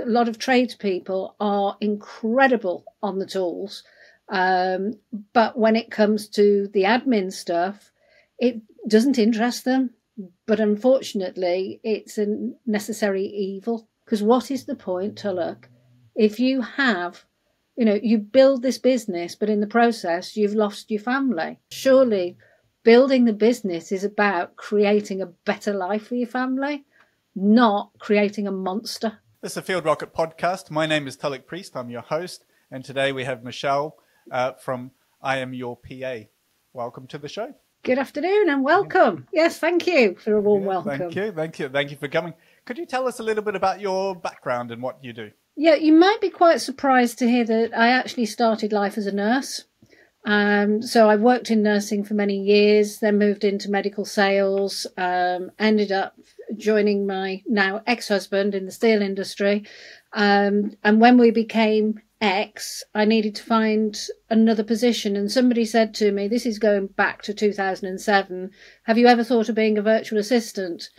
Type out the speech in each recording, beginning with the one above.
A lot of tradespeople are incredible on the tools, but when it comes to the admin stuff, it doesn't interest them. But unfortunately, it's a necessary evil. Because what is the point, Tulloch, if you have, you build this business, but in the process, you've lost your family? Surely building the business is about creating a better life for your family, not creating a monster. This is a FieldRocket podcast. My name is Tulloch Priest. I'm your host. And today we have Michele from Im Your P.A. Welcome to the show. Good afternoon and welcome. Yes, thank you for a warm welcome. Thank you for coming. Could you tell us a little bit about your background and what you do? Yeah, you might be quite surprised to hear that I actually started life as a nurse. So I worked in nursing for many years, then moved into medical sales, ended up joining my now ex-husband in the steel industry. And when we became ex, I needed to find another position. And somebody said to me, this is going back to 2007, have you ever thought of being a virtual assistant?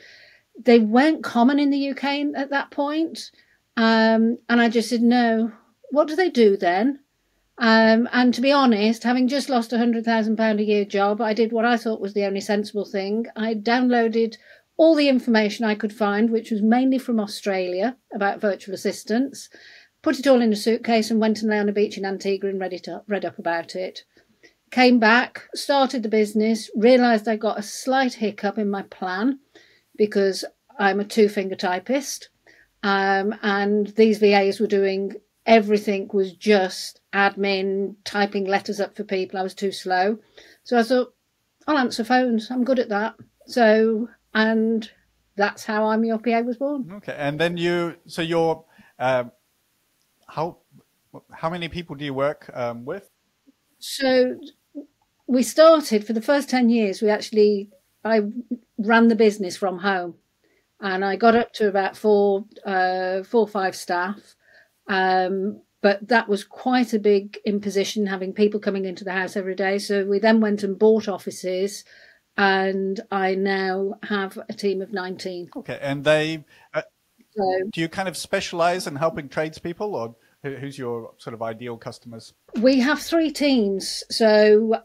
They weren't common in the UK at that point. And I just said, no. What do they do then? And to be honest, having just lost £100,000 a year job, I did what I thought was the only sensible thing. I downloaded all the information I could find, which was mainly from Australia, about virtual assistants, put it all in a suitcase and went and lay on a beach in Antigua and read up about it. Came back, started the business, realised I got a slight hiccup in my plan because I'm a two-finger typist. And these VAs were doing everything was just admin, typing letters up for people. I was too slow. So I thought, I'll answer phones. I'm good at that. And that's how Im Your P.A. was born. Okay. And then how many people do you work with? So we started, for the first 10 years, I ran the business from home. And I got up to about four or five staff. But that was quite a big imposition, having people coming into the house every day. So we then went and bought offices, and I now have a team of 19. Okay. And do you kind of specialize in helping tradespeople, or who's your sort of ideal customers? We have three teams. So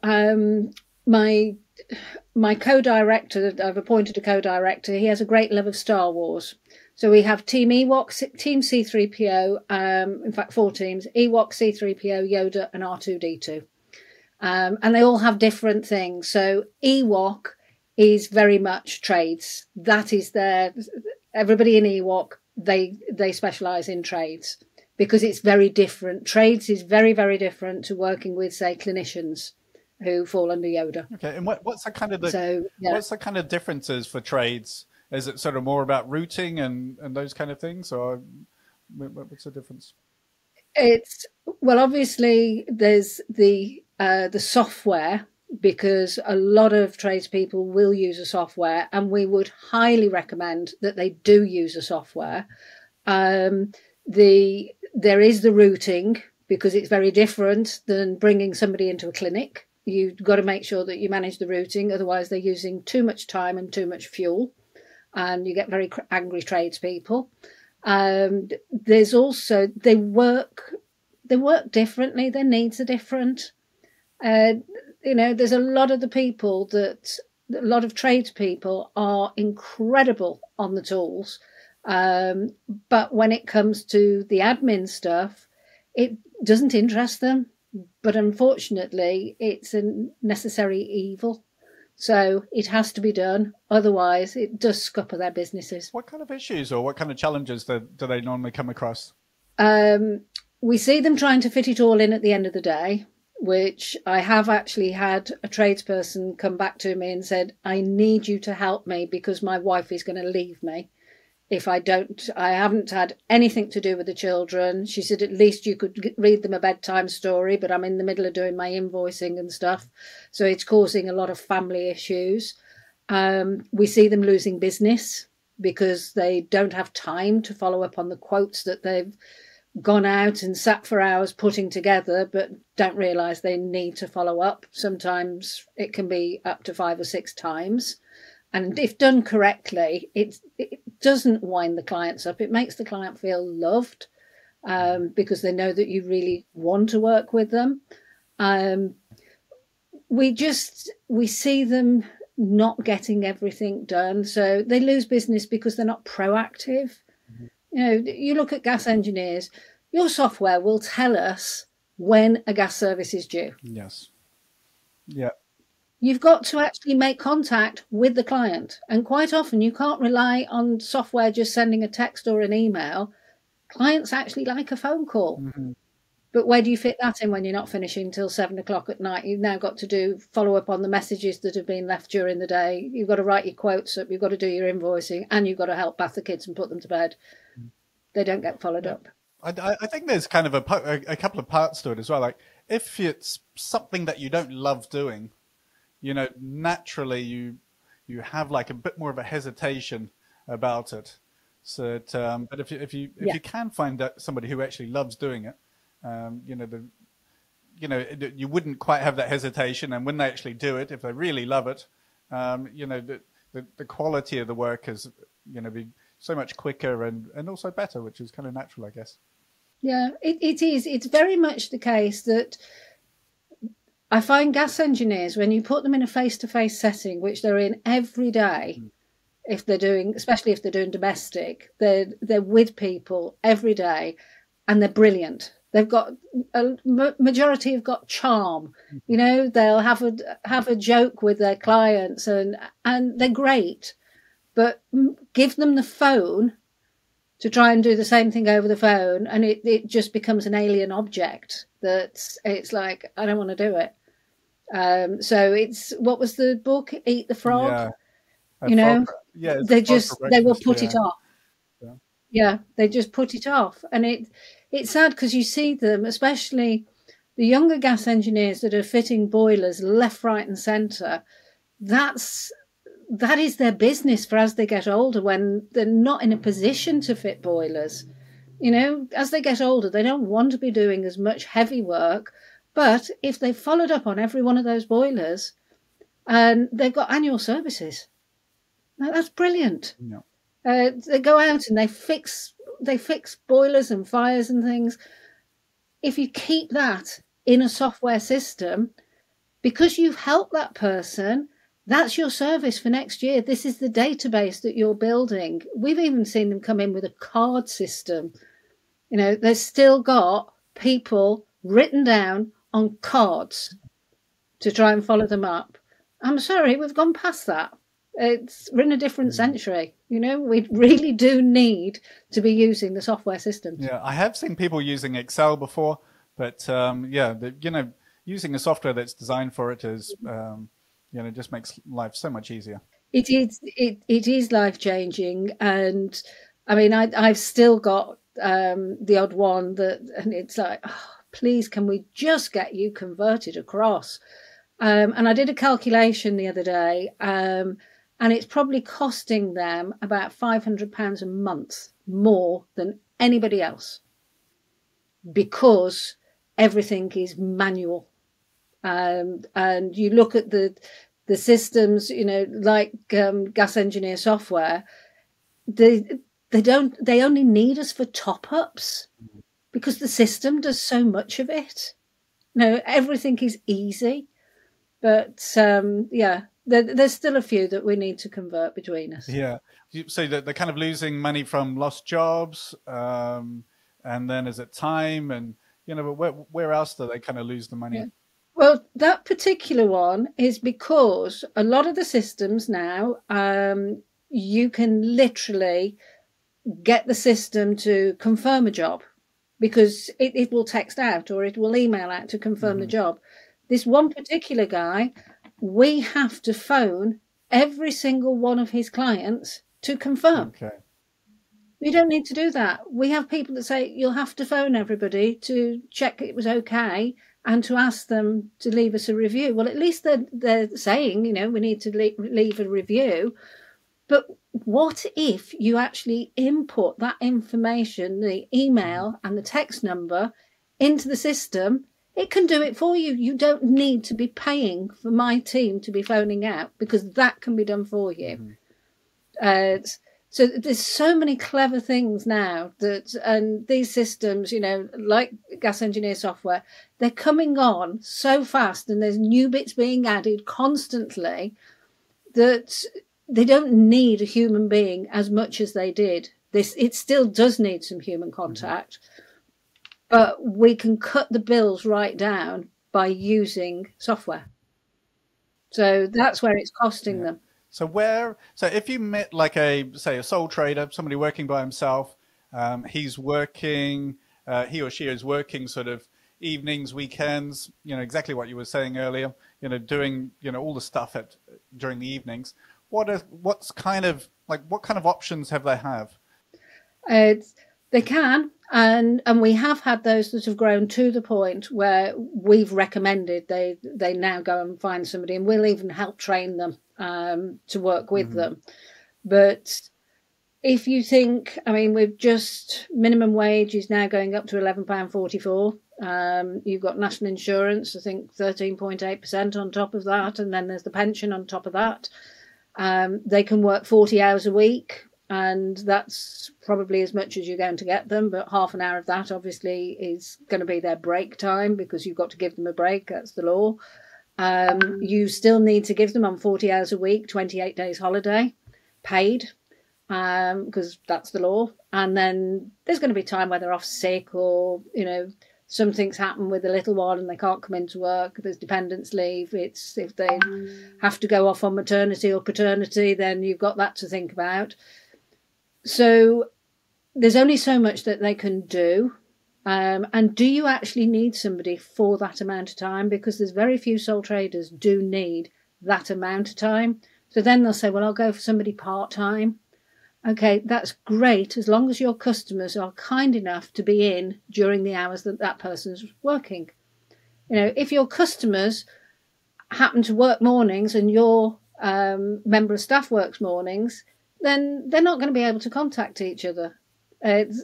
my co-director, I've appointed a co-director, he has a great love of Star Wars. So we have Team Ewok, Team C-3PO, in fact, 4 teams, Ewok, C-3PO, Yoda and R2-D2. And they all have different things. So Ewok is very much trades. That is everybody in Ewok, they specialise in trades because it's very different. Trades is very, very different to working with, say, clinicians who fall under Yoda. Okay, and what's the kind of differences for trades? Is it sort of more about routing and those kind of things, or what's the difference? Well, obviously there's the software, because a lot of tradespeople will use a software, and we would highly recommend that they do use a software. There is the routing, because it's very different than bringing somebody into a clinic. You've got to make sure that you manage the routing, otherwise they're using too much time and too much fuel, and you get very angry tradespeople. There's also, they work differently, their needs are different. There's a lot of a lot of tradespeople are incredible on the tools, but when it comes to the admin stuff, it doesn't interest them. But unfortunately, it's a necessary evil. So it has to be done. Otherwise, it does scupper their businesses. What kind of issues or what kind of challenges do they normally come across? We see them trying to fit it all in at the end of the day, which I have actually had a tradesperson come back to me and said, I need you to help me because my wife is going to leave me. If I haven't had anything to do with the children. She said, at least you could read them a bedtime story, but I'm in the middle of doing my invoicing and stuff. So it's causing a lot of family issues. We see them losing business because they don't have time to follow up on the quotes that they've gone out and sat for hours putting together, but don't realise they need to follow up. Sometimes it can be up to 5 or 6 times. And if done correctly, doesn't wind the clients up. It makes the client feel loved, because they know that you really want to work with them. We see them not getting everything done. So they lose business because they're not proactive. You know, you look at gas engineers, your software will tell us when a gas service is due. Yes. Yeah. You've got to actually make contact with the client. And quite often you can't rely on software just sending a text or an email. Clients actually like a phone call. But where do you fit that in when you're not finishing till 7 o'clock at night? You've now got to follow up on the messages that have been left during the day. You've got to write your quotes up. You've got to do your invoicing, and you've got to help bath the kids and put them to bed. They don't get followed up. I think there's kind of a couple of parts to it as well. Like if it's something that you don't love doing, you know, naturally you have like a bit more of a hesitation about it. So, but if you can find somebody who actually loves doing it, you wouldn't quite have that hesitation. And when they actually do it, if they really love it, the quality of the work is, be so much quicker and also better, which is kind of natural, I guess. Yeah, it is. It's very much the case that I find gas engineers, when you put them in a face-to-face setting, which they're in every day, especially if they're doing domestic, they're with people every day, and they're brilliant. They've got a majority have got charm. You know, they'll have a joke with their clients, and they're great. But give them the phone to try and do the same thing over the phone, and it just becomes an alien object. It's like, I don't want to do it. So what was the book? Eat the Frog. Yeah. They will put it off. Yeah, they just put it off, and it's sad because you see them, especially the younger gas engineers that are fitting boilers left, right, and centre. That is their business for as they get older, when they're not in a position to fit boilers. You know, as they get older, they don't want to be doing as much heavy work. But if they followed up on every one of those boilers, and they've got annual services, now that's brilliant. Yeah. They go out and they fix boilers and fires and things. If you keep that in a software system, because you've helped that person, that's your service for next year. This is the database that you're building. We've even seen them come in with a card system. You know, they've still got people written down on cards to try and follow them up. I'm sorry, we've gone past that. We're in a different century. You know, we really do need to be using the software systems. Yeah, I have seen people using Excel before, but using a software that's designed for it is, just makes life so much easier. It is life changing, and I mean, I've still got the odd one and it's like, oh, please, can we just get you converted across? And I did a calculation the other day. And it's probably costing them about £500 a month more than anybody else, because everything is manual. And you look at the systems, like gas engineer software, they only need us for top ups because the system does so much of it. Everything is easy, but there's still a few that we need to convert between us. Yeah. So they're kind of losing money from lost jobs, and then is it time? And, but where else do they kind of lose the money? Yeah. Well, that particular one is because a lot of the systems now, you can literally get the system to confirm a job, because it will text out or it will email out to confirm the job. This one particular guy, we have to phone every single one of his clients to confirm. Okay. We don't need to do that. We have people that say you'll have to phone everybody to check it was okay and to ask them to leave us a review. Well, at least they're saying, we need to leave a review. But what if you actually input that information, the email and the text number, into the system? It can do it for you. You don't need to be paying for my team to be phoning out, because that can be done for you. So there's so many clever things now that, and these systems, you know, like gas engineer software, they're coming on so fast and there's new bits being added constantly that they don't need a human being as much as they did. It still does need some human contact, but we can cut the bills right down by using software. So that's where it's costing them. So if you met like say a sole trader, somebody working by himself, he's working, he or she is working sort of evenings, weekends, you know, exactly what you were saying earlier, you know, doing, you know, all the stuff during the evenings. What kind of options have they have? They can, and we have had those that have grown to the point where we've recommended they now go and find somebody, and we'll even help train them to work with them. But if you think, I mean, we've just minimum wage is now going up to £11.44. You've got national insurance, I think 13.8% on top of that, and then there's the pension on top of that. They can work 40 hours a week, and that's probably as much as you're going to get them, but half an hour of that obviously is going to be their break time because you've got to give them a break. That's the law. You still need to give them on 40 hours a week, 28 days holiday, paid, because that's the law. And then there's going to be time where they're off sick or, you know, something's happened with the little one and they can't come into work. There's dependence leave. It's if they have to go off on maternity or paternity, then you've got that to think about. So there's only so much that they can do. And do you actually need somebody for that amount of time? Because there's very few sole traders do need that amount of time. So then they'll say, well, I'll go for somebody part-time. Okay, that's great as long as your customers are kind enough to be in during the hours that that person's working. You know, if your customers happen to work mornings and your member of staff works mornings, then they're not going to be able to contact each other.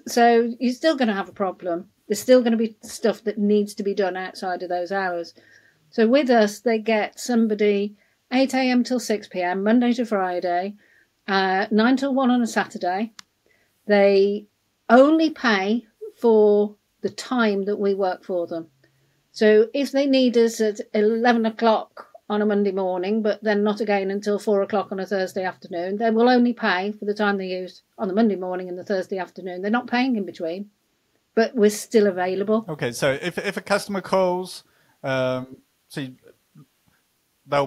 So you're still going to have a problem. There's still going to be stuff that needs to be done outside of those hours. So with us, they get somebody 8 a.m. till 6 p.m, Monday to Friday, 9 till 1 on a Saturday. They only pay for the time that we work for them. So if they need us at 11 o'clock on a Monday morning, but then not again until 4 o'clock on a Thursday afternoon, they will only pay for the time they use on the Monday morning and the Thursday afternoon. They're not paying in between, but we're still available. Okay, so if a customer calls, they'll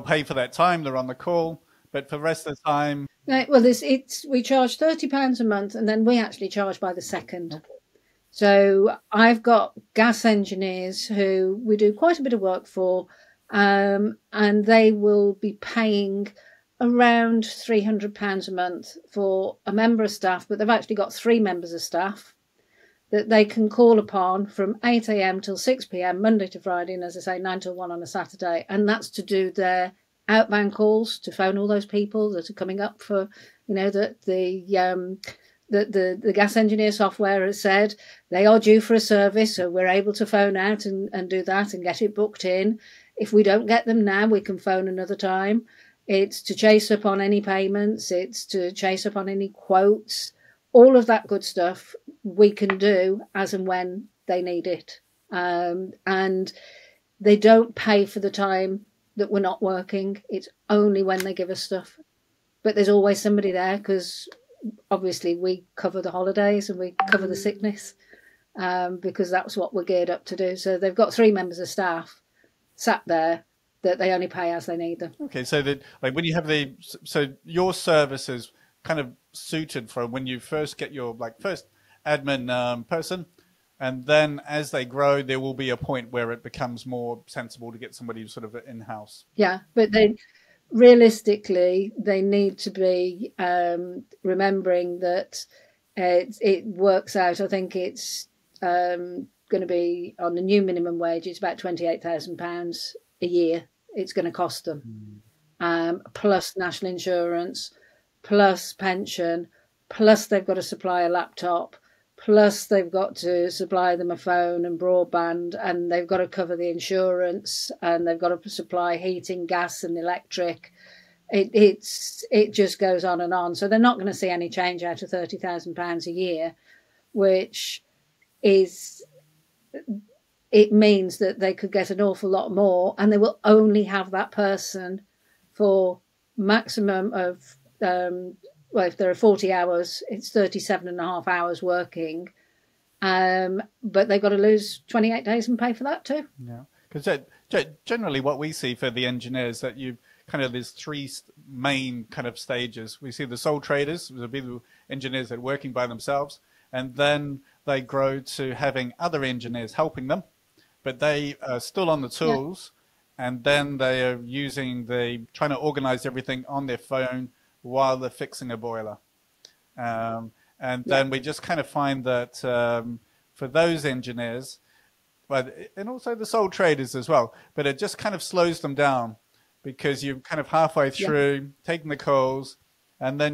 pay for that time, they're on the call, but for the rest of the time... Right, well, we charge £30 a month, and then we actually charge by the second. So I've got gas engineers who we do quite a bit of work for, and they will be paying around £300 a month for a member of staff, but they've actually got 3 members of staff that they can call upon from 8 a.m. till 6 p.m, Monday to Friday, and as I say, 9 till 1 on a Saturday. And that's to do their outbound calls, to phone all those people that are coming up for, you know, that the gas engineer software has said they are due for a service, so we're able to phone out and do that and get it booked in. If we don't get them now, we can phone another time. It's to chase up on any payments. It's to chase up on any quotes. All of that good stuff we can do as and when they need it. And they don't pay for the time that we're not working. It's only when they give us stuff. But there's always somebody there because obviously we cover the holidays and we cover the sickness because that's what we're geared up to do. So they've got 3 members of staff sat there that they only pay as they need them. Okay, so that when you have so your service is kind of suited for when you first get your first admin person, and then as they grow, there will be a point where it becomes more sensible to get somebody sort of in-house. Yeah, but realistically, they need to be remembering that it works out. I think it's going to be on the new minimum wage. It's about £28,000 a year. It's going to cost them, plus national insurance, plus pension, plus they've got to supply a laptop, plus they've got to supply them a phone and broadband, and they've got to cover the insurance, and they've got to supply heating, gas and electric. it just goes on and on. So they're not going to see any change out of £30,000 a year, which is, it means that they could get an awful lot more, and they will only have that person for maximum of, well, if there are 40 hours, it's 37 and a half hours working. But they've got to lose 28 days and pay for that too. Yeah, because generally what we see for the engineers, that you kind of, there's three main kind of stages. We see the sole traders, the engineers that are working by themselves, and then they grow to having other engineers helping them, but they are still on the tools, and then they are trying to organize everything on their phone while they're fixing a boiler. And then we just kind of find that for those engineers, and also the sole traders as well, but it just kind of slows them down, because you're kind of halfway through taking the calls, and then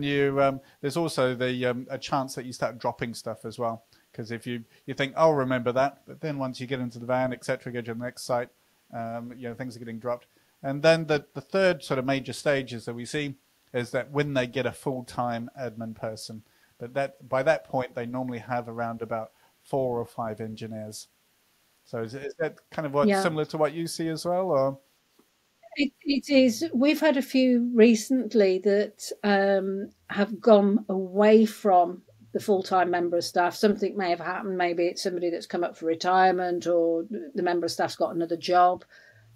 there's also a chance that you start dropping stuff as well. Because if you think, I'll remember that, but then once you get into the van, etc., go to the next site, things are getting dropped. And then the third sort of major stages that we see is that when they get a full-time admin person, but by that point they normally have around about 4 or 5 engineers. So is that kind of similar to what you see as well, or? It is. We've had a few recently that have gone away from the full-time member of staff. Something may have happened. Maybe it's somebody that's come up for retirement, or the member of staff's got another job,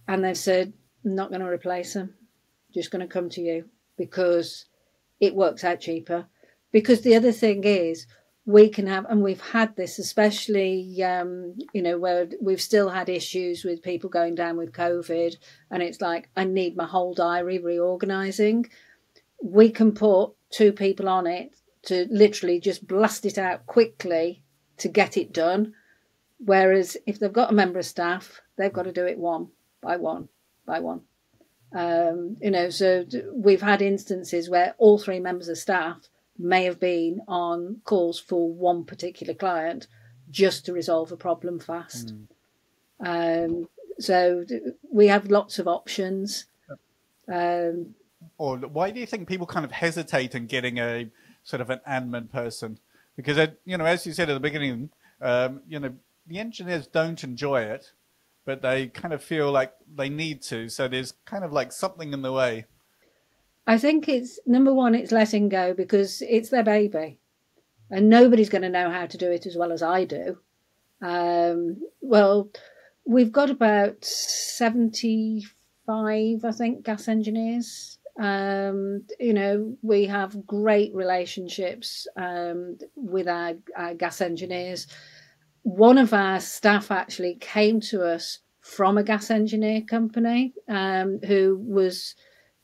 and they've said, I'm not going to replace them. Just going to come to you because it works out cheaper. Because the other thing is, we can have, and we've had this, especially, where we've still had issues with people going down with COVID, and it's like, I need my whole diary reorganizing. We can put 2 people on it to literally just blast it out quickly to get it done. Whereas if they've got a member of staff, they've got to do it one by one by one. So we've had instances where all 3 members of staff may have been on calls for one particular client just to resolve a problem fast. So we have lots of options. Or why do you think people kind of hesitate in getting a sort of an admin person? Because, as you said at the beginning, the engineers don't enjoy it, but they kind of feel like they need to. So there's kind of like something in the way. I think it's, number one, it's letting go, because it's their baby and nobody's going to know how to do it as well as I do. Well, we've got about 75, I think, gas engineers. We have great relationships with our gas engineers. One of our staff actually came to us from a gas engineer company who was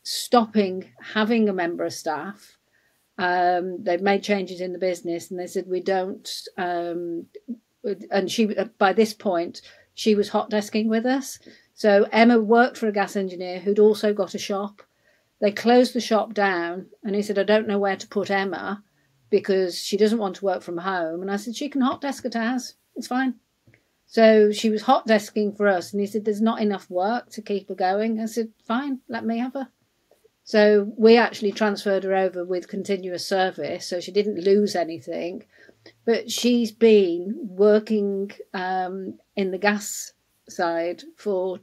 stopping having a member of staff. They've made changes in the business, and they said, we don't, and she, by this point, she was hot desking with us. So Emma worked for a gas engineer who'd also got a shop. They closed the shop down, and he said, I don't know where to put Emma because she doesn't want to work from home. And I said, she can hot desk at ours. It's fine. So she was hot desking for us, and he said, there's not enough work to keep her going. I said, fine, let me have her. So we actually transferred her over with continuous service, so she didn't lose anything. But she's been working in the gas side for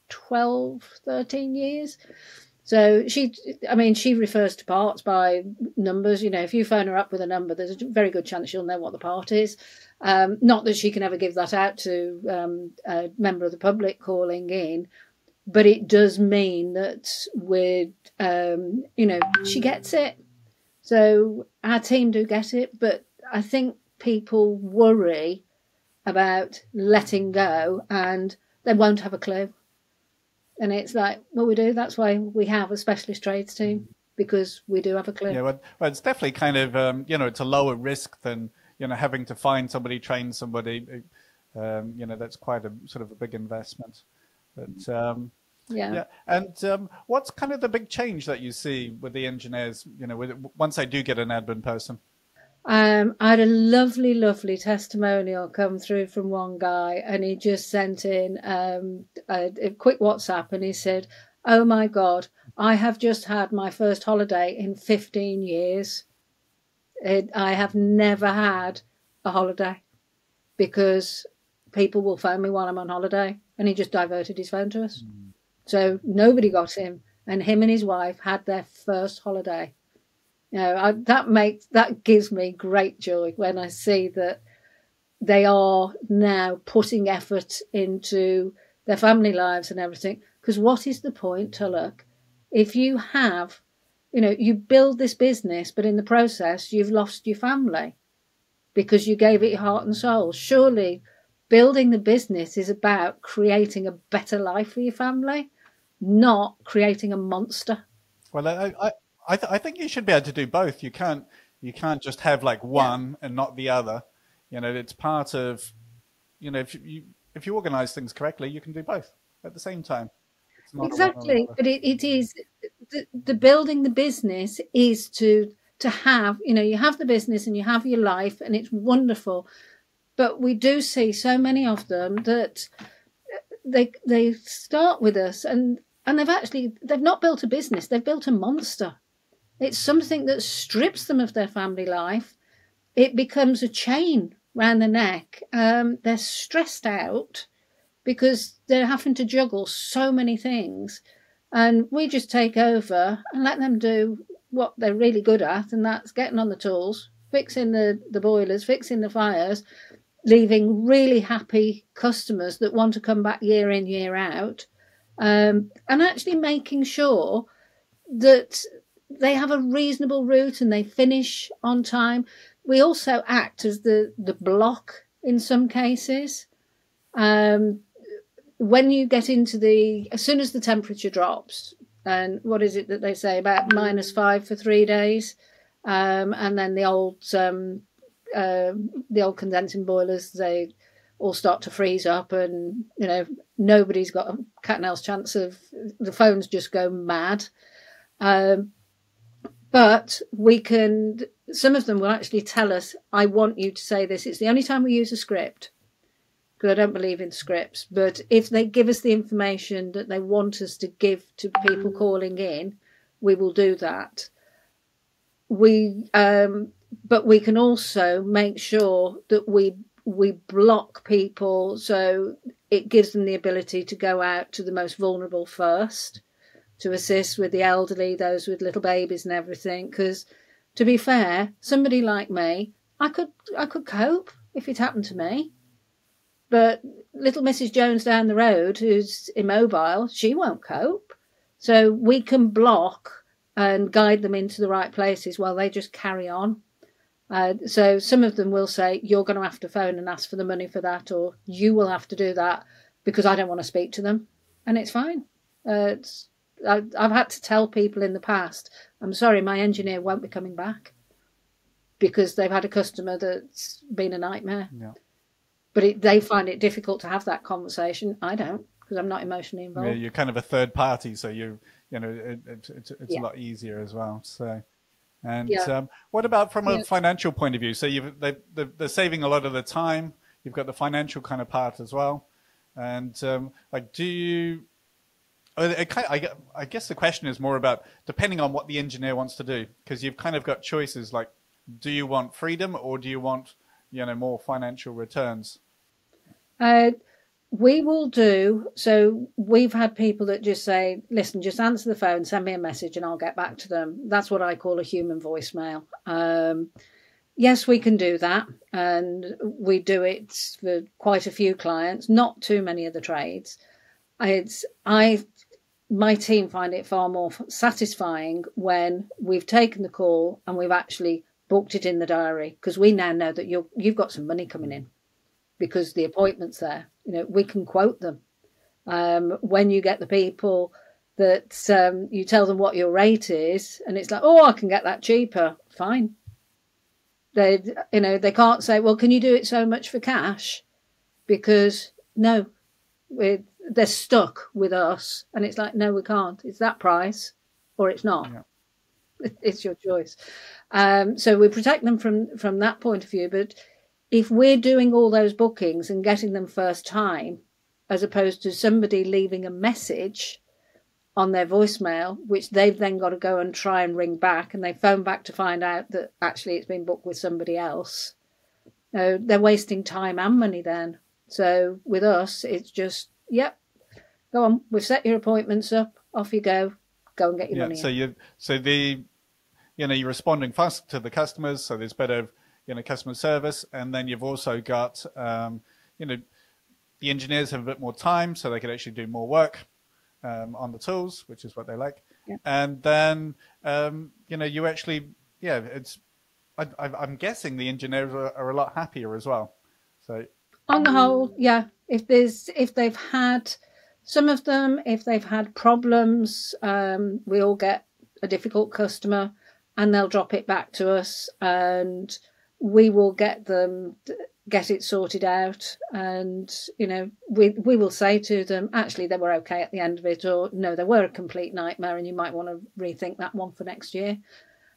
12, 13 years. So she refers to parts by numbers. If you phone her up with a number, there's a very good chance she'll know what the part is. Not that she can ever give that out to a member of the public calling in, but it does mean that she gets it. So our team do get it, but I think people worry about letting go and they won't have a clue. And it's like, well, we do. That's why we have a specialist trades team, because we do have a clue. Yeah, well, it's definitely kind of, it's a lower risk than, having to find somebody, train somebody. That's quite a sort of a big investment. But yeah. And what's kind of the big change that you see with the engineers, once they do get an admin person? I had a lovely, lovely testimonial come through from one guy, and he just sent in a quick WhatsApp, and he said, oh my God, I have just had my first holiday in 15 years. I have never had a holiday because people will phone me while I'm on holiday, and he just diverted his phone to us. So nobody got him, and him and his wife had their first holiday. That gives me great joy when I see that they are now putting effort into their family lives and everything. Because what is the point, Tulloch, if you have, you build this business, but in the process you've lost your family because you gave it your heart and soul? Surely building the business is about creating a better life for your family, not creating a monster. Well, I think you should be able to do both. You can't just have like one and not the other. It's part of, if you organize things correctly, you can do both at the same time. It's not exactly, but it is the building the business is to have, you have the business and you have your life, and it's wonderful. But we do see so many of them that they start with us and they've not built a business, they've built a monster. It's something that strips them of their family life. It becomes a chain round the neck. They're stressed out because they're having to juggle so many things. And we just take over and let them do what they're really good at, and that's getting on the tools, fixing the boilers, fixing the fires, leaving really happy customers that want to come back year in, year out, and actually making sure that they have a reasonable route and they finish on time. We also act as the block in some cases. When you get into as soon as the temperature drops, and what is it that they say, about -5 for 3 days, and then the old condensing boilers, they all start to freeze up, and nobody's got a cat and mouse chance of, the phones just go mad. But some of them will actually tell us, I want you to say this. It's the only time we use a script, because I don't believe in scripts. But if they give us the information that they want us to give to people calling in, we will do that. But we can also make sure that we block people, so it gives them the ability to go out to the most vulnerable first, to assist with the elderly, those with little babies and everything. Because to be fair, somebody like me, I could cope if it happened to me. But little Mrs. Jones down the road, who's immobile, she won't cope. So we can block and guide them into the right places while they just carry on. So some of them will say, you're going to have to phone and ask for the money for that, or you will have to do that because I don't want to speak to them. And it's fine. I've had to tell people in the past, I'm sorry, my engineer won't be coming back because they've had a customer that's been a nightmare. Yeah. But they find it difficult to have that conversation. I don't, because I'm not emotionally involved. Yeah, you're kind of a third party, so it's a lot easier as well. So, and what about from a financial point of view? So they're saving a lot of the time. You've got the financial kind of part as well, and do you? I guess the question is more about depending on what the engineer wants to do, because you've kind of got choices like, do you want freedom or do you want more financial returns? We will do. So we've had people that just say, listen, just answer the phone, send me a message and I'll get back to them. That's what I call a human voicemail. Yes, we can do that. And we do it for quite a few clients, not too many of the trades. My team find it far more satisfying when we've taken the call and we've actually booked it in the diary, because we now know that you've got some money coming in because the appointment's there. We can quote them. When you get the people that you tell them what your rate is, and it's like, oh, I can get that cheaper. Fine. They can't say, well, can you do it so much for cash? Because no, they're stuck with us, and it's like, no, we can't. It's that price, or it's not. Yeah. It's your choice. So we protect them from that point of view. But if we're doing all those bookings and getting them first time, as opposed to somebody leaving a message on their voicemail, which they've then got to go and try and ring back, and they phone back to find out that actually it's been booked with somebody else. They're wasting time and money then. So with us, it's just, yep, go on, we've set your appointments up, off you go and get your money. You're responding fast to the customers, so there's better, customer service, and then you've also got, the engineers have a bit more time, so they can actually do more work on the tools, which is what they like. Yeah. And then, you actually, I'm guessing the engineers are a lot happier as well. So on the whole, yeah, if they've had some of them, if they've had problems, we all get a difficult customer, and they'll drop it back to us, and we will get it sorted out. And we will say to them, actually they were okay at the end of it, or no, they were a complete nightmare and you might want to rethink that one for next year.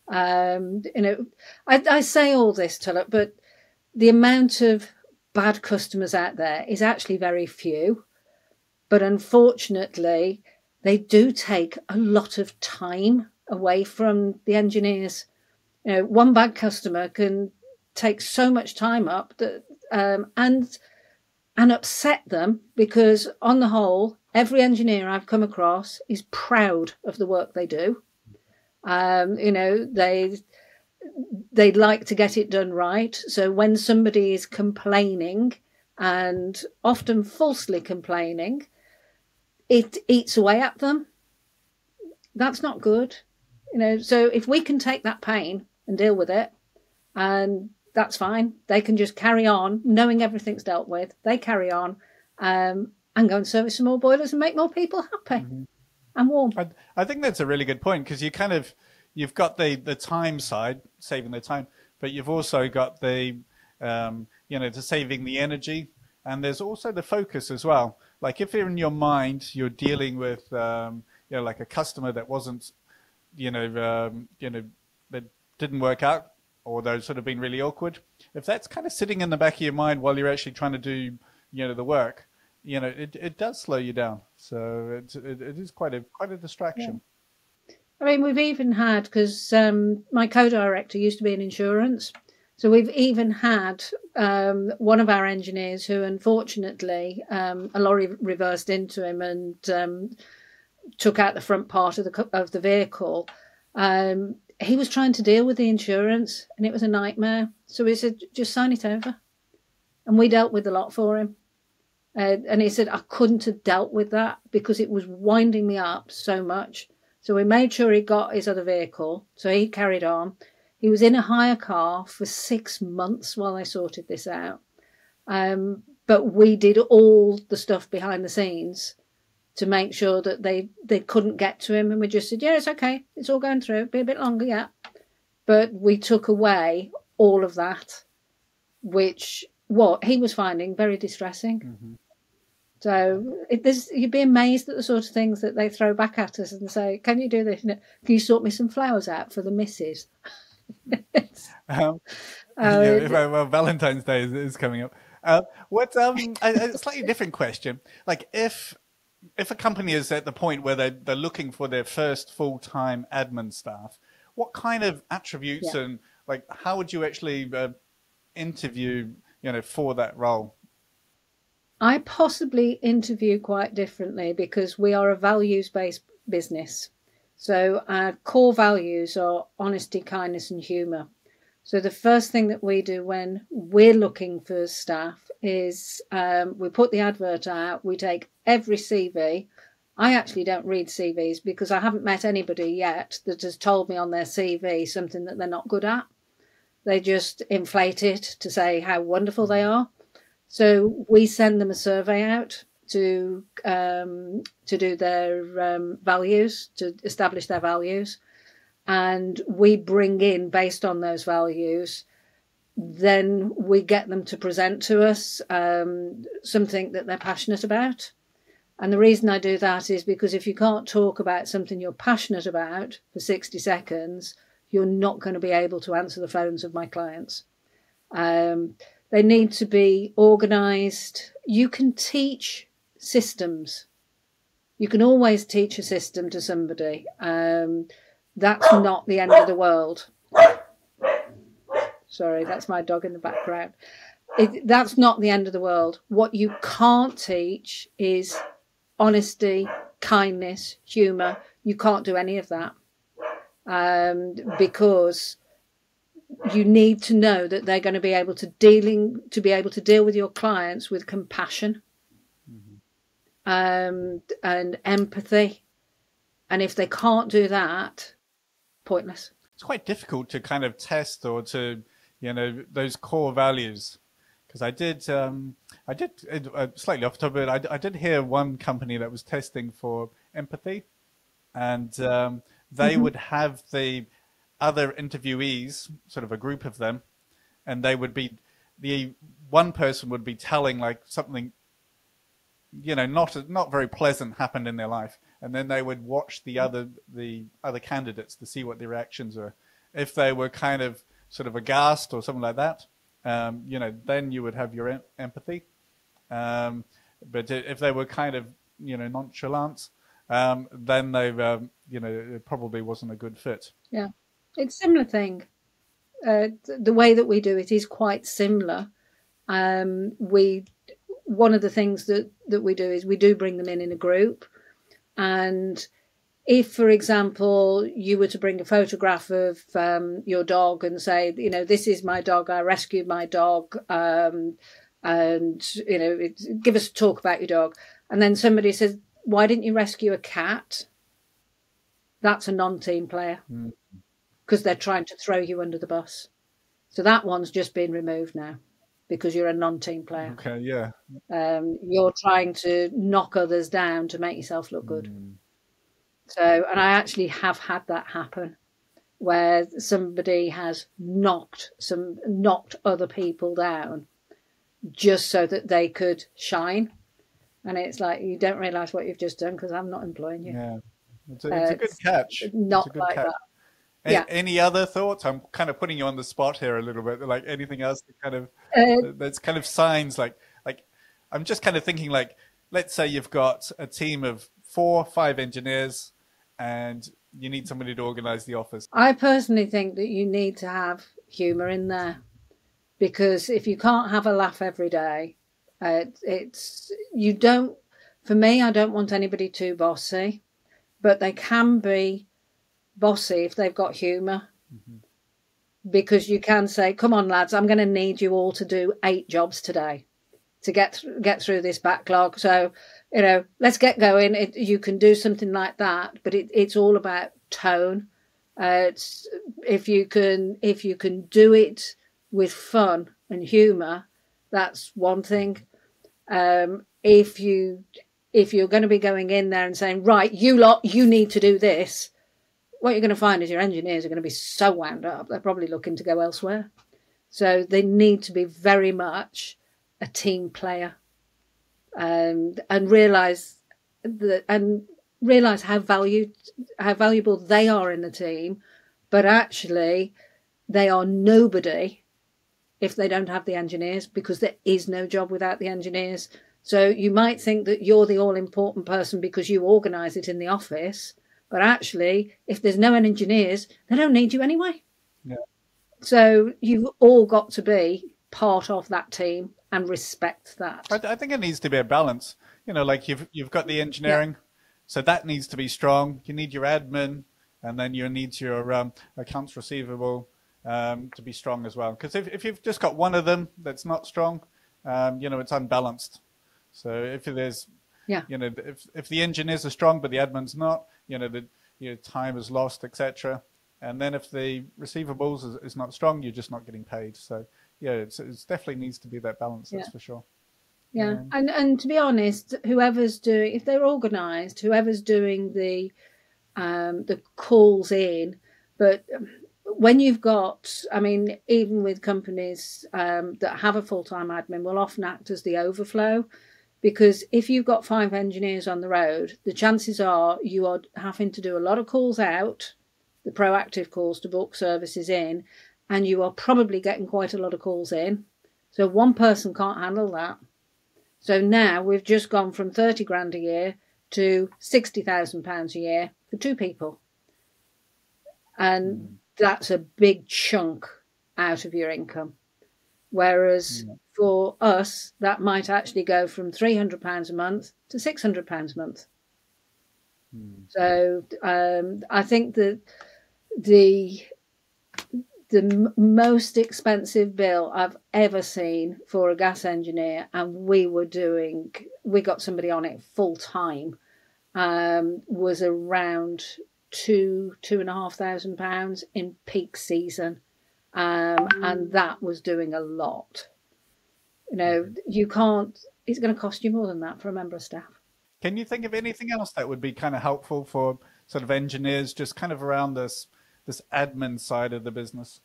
I say all this, Tulloch, but the amount of bad customers out there is actually very few, but unfortunately they do take a lot of time away from the engineers. One bad customer can take so much time up that and upset them, because on the whole, every engineer I've come across is proud of the work they do. They like to get it done right. So when somebody is complaining, and often falsely complaining, it eats away at them. That's not good. So if we can take that pain and deal with it, and that's fine, they can just carry on knowing everything's dealt with. They carry on and go and service some more boilers and make more people happy and warm. I think that's a really good point, because you've got the time side, saving the time, but you've also got the saving the energy, and there's also the focus as well. Like if in your mind you're dealing with like a customer that wasn't that didn't work out, or those sort of been really awkward, if that's kind of sitting in the back of your mind while you're actually trying to do the work, it does slow you down. So it is quite a distraction. Yeah. I mean, we've even had, because my co-director used to be in insurance, so we've even had one of our engineers who, unfortunately, a lorry reversed into him and took out the front part of the vehicle. He was trying to deal with the insurance, and it was a nightmare. So we said, just sign it over. And we dealt with a lot for him. And he said, I couldn't have dealt with that because it was winding me up so much. So we made sure he got his other vehicle. So he carried on. He was in a hire car for 6 months while they sorted this out. But we did all the stuff behind the scenes to make sure that they couldn't get to him. And we just said, yeah, it's okay. It's all going through. It'll be a bit longer, yeah. But we took away all of that, which what he was finding very distressing. Mm-hmm. So you'd be amazed at the sort of things that they throw back at us and say, can you do this? Can you sort me some flowers out for the missus? Well, Valentine's Day is coming up. What's a slightly different question? Like if a company is at the point where they're looking for their first full-time admin staff, what kind of attributes and like how would you actually interview for that role? I possibly interview quite differently because we are a values-based business. So our core values are honesty, kindness and humour. So the first thing that we do when we're looking for staff is we put the advert out, we take every CV. I actually don't read CVs because I haven't met anybody yet that has told me on their CV something that they're not good at. They just inflate it to say how wonderful they are. So we send them a survey out to do their values, to establish their values. And we bring in, based on those values, then we get them to present to us something that they're passionate about. And the reason I do that is because if you can't talk about something you're passionate about for 60 seconds, you're not going to be able to answer the phones of my clients. They need to be organised. You can teach systems. You can always teach a system to somebody. That's not the end of the world. Sorry, that's my dog in the background. That's not the end of the world. What you can't teach is honesty, kindness, humour. You can't do any of that, because you need to know that they're going to be able to deal with your clients with compassion, and empathy. And if they can't do that, pointless. It's quite difficult to kind of test or to, those core values. Because I did slightly off topic, but I did hear one company that was testing for empathy, and they would have the other interviewees, sort of a group of them, and they would be, the one person would be telling like something, not very pleasant happened in their life, and then they would watch the other candidates to see what their reactions were. If they were kind of sort of aghast or something like that, then you would have your empathy. But if they were kind of, nonchalant, then they, it probably wasn't a good fit. Yeah, it's a similar thing. The way that we do it is quite similar. One of the things that we do is we do bring them in a group. And if, for example, you were to bring a photograph of your dog and say, this is my dog, I rescued my dog, and, give us a talk about your dog. And then somebody says, why didn't you rescue a cat? That's a non-team player, because they're trying to throw you under the bus. So that one's just been removed now because you're a non-team player. Okay, yeah. You're trying to knock others down to make yourself look good. So, and I actually have had that happen where somebody has knocked other people down just so that they could shine. And it's like, you don't realise what you've just done because I'm not employing you. Yeah, it's a good catch. Not it's a good like catch. That. Yeah. Any other thoughts? I'm kind of putting you on the spot here a little bit. Like anything else that kind of that's kind of signs like I'm just kind of thinking like, let's say you've got a team of 4 or 5 engineers and you need somebody to organize the office. I personally think that you need to have humor in there, because if you can't have a laugh every day, for me, I don't want anybody too bossy, but they can be bossy if they've got humour, because you can say, come on lads, I'm going to need you all to do 8 jobs today to get through this backlog. So, let's get going. You can do something like that, but it's all about tone. If you can do it with fun and humour, that's one thing. If you're going to be going in there and saying, right, you lot, you need to do this, what you're going to find is your engineers are going to be so wound up, they're probably looking to go elsewhere. So they need to be very much a team player, and realise how valuable they are in the team, but actually they are nobody if they don't have the engineers, because there is no job without the engineers. So you might think that you're the all-important person because you organise it in the office, but actually, if there's no engineers, they don't need you anyway. Yeah. So you've all got to be part of that team and respect that. I think it needs to be a balance. Like you've got the engineering, so that needs to be strong. You need your admin, and then you need your accounts receivable to be strong as well. Because if you've just got one of them that's not strong, it's unbalanced. So if there's, if the engineers are strong but the admin's not, the time is lost, etc. And then if the receivables is not strong, you're just not getting paid. So it's definitely needs to be that balance. That's for sure. Yeah, and to be honest, whoever's doing, if they're organised, whoever's doing the calls in, but when you've got, even with companies that have a full-time admin, will often act as the overflow, because if you've got 5 engineers on the road, the chances are you are having to do a lot of calls out, the proactive calls to book services in, and you are probably getting quite a lot of calls in. So one person can't handle that. So now we've just gone from 30 grand a year to £60,000 a year for 2 people. And that's a big chunk out of your income. Whereas for us, that might actually go from £300 a month to £600 a month. So I think that the most expensive bill I've ever seen for a gas engineer, and we got somebody on it full time, was around £2,500 in peak season. And that was doing a lot. You know, it's going to cost you more than that for a member of staff. Can you think of anything else that would be kind of helpful for sort of engineers, just kind of around this admin side of the business?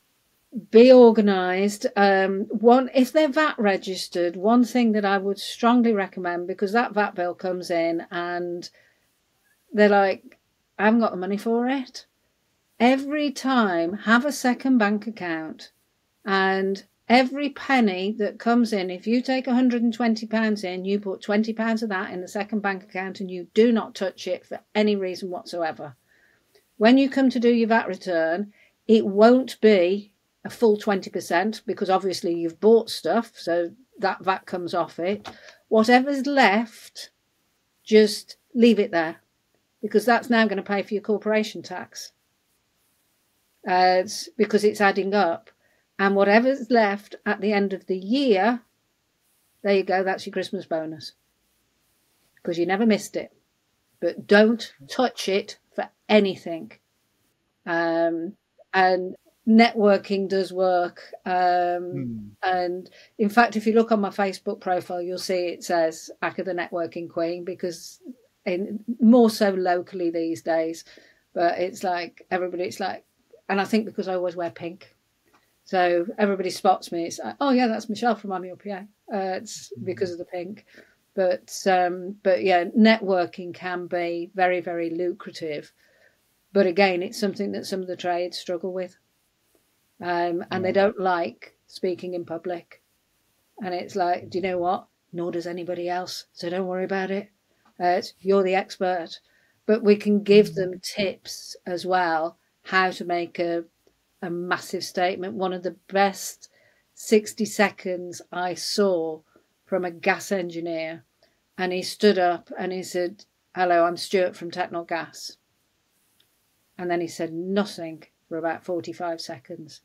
Be organised. If they're VAT registered, one thing that I would strongly recommend, because that VAT bill comes in and they're like, I haven't got the money for it. Every time, have a second bank account, and every penny that comes in, if you take £120 in, you put £20 of that in the second bank account and you do not touch it for any reason whatsoever. When you come to do your VAT return, it won't be a full 20% because obviously you've bought stuff, so that VAT comes off it. Whatever's left, just leave it there because that's now going to pay for your corporation tax. Because it's adding up. And whatever's left at the end of the year, there you go, that's your Christmas bonus. Because you never missed it. But don't touch it for anything. And networking does work. And in fact, if you look on my Facebook profile, you'll see it says Aka the Networking Queen, because more so locally these days. But it's like, everybody's like, and I think because I always wear pink. So everybody spots me. It's like, oh yeah, that's Michele from Im Your P.A. It's because of the pink. But yeah, networking can be very, very lucrative. But again, it's something that some of the trades struggle with. And they don't like speaking in public. And it's like, do you know what? Nor does anybody else. So don't worry about it. You're the expert. But we can give them tips as well, how to make a massive statement. One of the best 60 seconds I saw from a gas engineer, and he stood up and he said, hello, I'm Stuart from Technol Gas. And then he said nothing for about 45 seconds.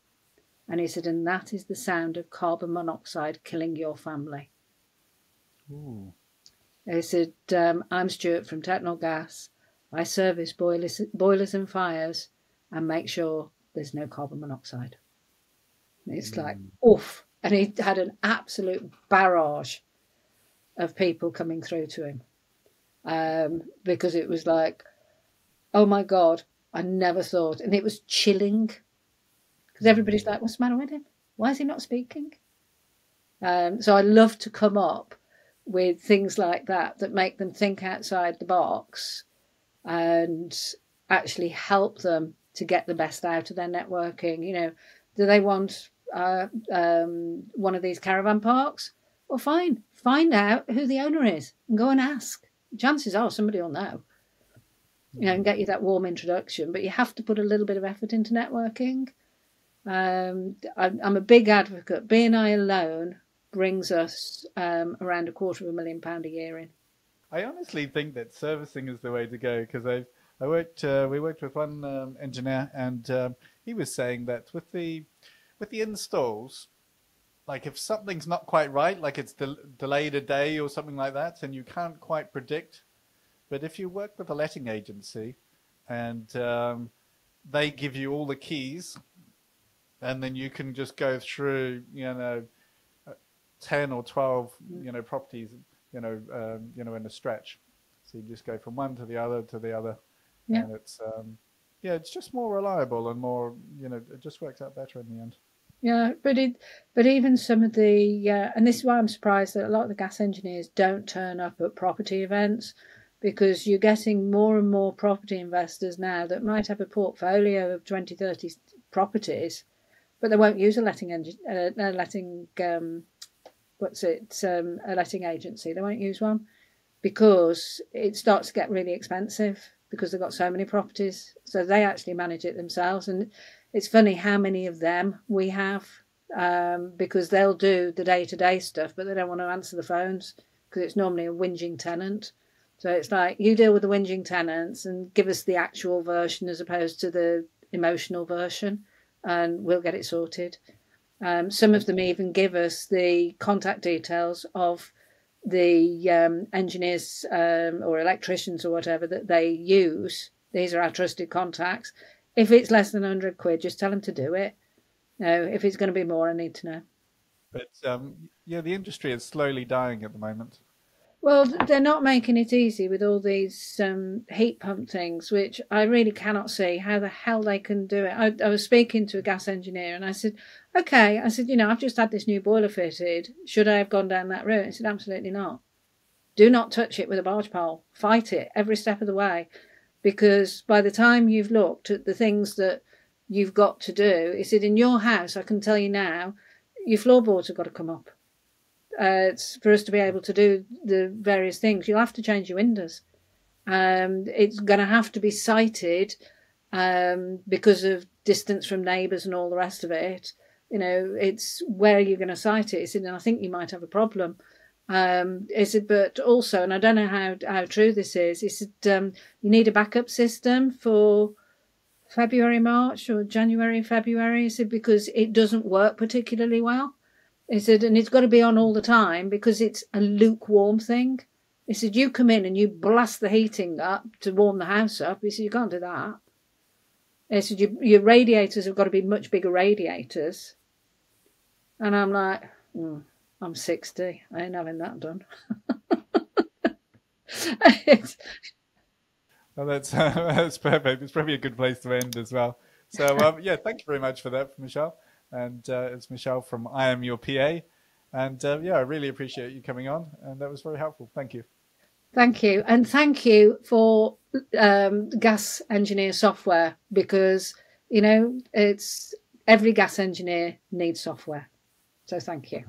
And he said, and that is the sound of carbon monoxide killing your family. Ooh. He said, I'm Stuart from Technol Gas. I service boilers and fires and make sure there's no carbon monoxide. And it's like, oof. And he had an absolute barrage of people coming through to him because it was like, oh my God, I never thought. And it was chilling because everybody's like, what's the matter with him? Why is he not speaking? So I love to come up with things like that make them think outside the box and actually help them to get the best out of their networking. You know, do they want one of these caravan parks? Well, fine. Find out who the owner is and go and ask. Chances are somebody will know. You know, and get you that warm introduction. But you have to put a little bit of effort into networking. I'm a big advocate. B&I alone brings us around £250,000 a year in. I honestly think that servicing is the way to go because we worked with one engineer, and he was saying that with the installs, like if something's not quite right, like it's delayed a day or something like that, and you can't quite predict. But if you work with a letting agency, and they give you all the keys, and then you can just go through, 10 or 12, properties, in a stretch. So you just go from one to the other to the other. Yeah. And it's, it's just more reliable and more, it just works out better in the end. Yeah, but even some of the, and this is why I'm surprised that a lot of the gas engineers don't turn up at property events, because you're getting more and more property investors now that might have a portfolio of 20, 30 properties, but they won't use a letting agency. They won't use one because it starts to get really expensive because they've got so many properties. So they actually manage it themselves. And it's funny how many of them we have, because they'll do the day-to-day stuff, but they don't want to answer the phones because it's normally a whinging tenant. So it's like, you deal with the whinging tenants and give us the actual version as opposed to the emotional version, and we'll get it sorted. Some of them even give us the contact details of the engineers or electricians or whatever that they use. These are our trusted contacts. If it's less than 100 quid, just tell them to do it. No, if it's going to be more, I need to know. But yeah, the industry is slowly dying at the moment. Well, they're not making it easy with all these heat pump things, which I really cannot see how the hell they can do it. I was speaking to a gas engineer and I said, okay, I said, I've just had this new boiler fitted. Should I have gone down that route? He said, absolutely not. Do not touch it with a barge pole. Fight it every step of the way, because by the time you've looked at the things that you've got to do, he said, in your house, I can tell you now, your floorboards have got to come up. For us to be able to do the various things, you'll have to change your windows. It's going to have to be sited because of distance from neighbours and all the rest of it. It's where you're going to site it. He said, and I think you might have a problem. He said, but also, and I don't know how true this is, he said, you need a backup system for February, March, or January, February. He said, because it doesn't work particularly well. He said, and it's got to be on all the time because it's a lukewarm thing. He said, you come in and you blast the heating up to warm the house up. He said, you can't do that. He said, your radiators have got to be much bigger radiators. And I'm like, I'm 60. I ain't having that done. Well, that's perfect. It's probably a good place to end as well. So yeah, thank you very much for that, Michele. And it's Michele from Im Your P.A. And yeah, I really appreciate you coming on, and that was very helpful. Thank you. Thank you. And thank you for gas engineer software, because, it's every gas engineer needs software. So thank you.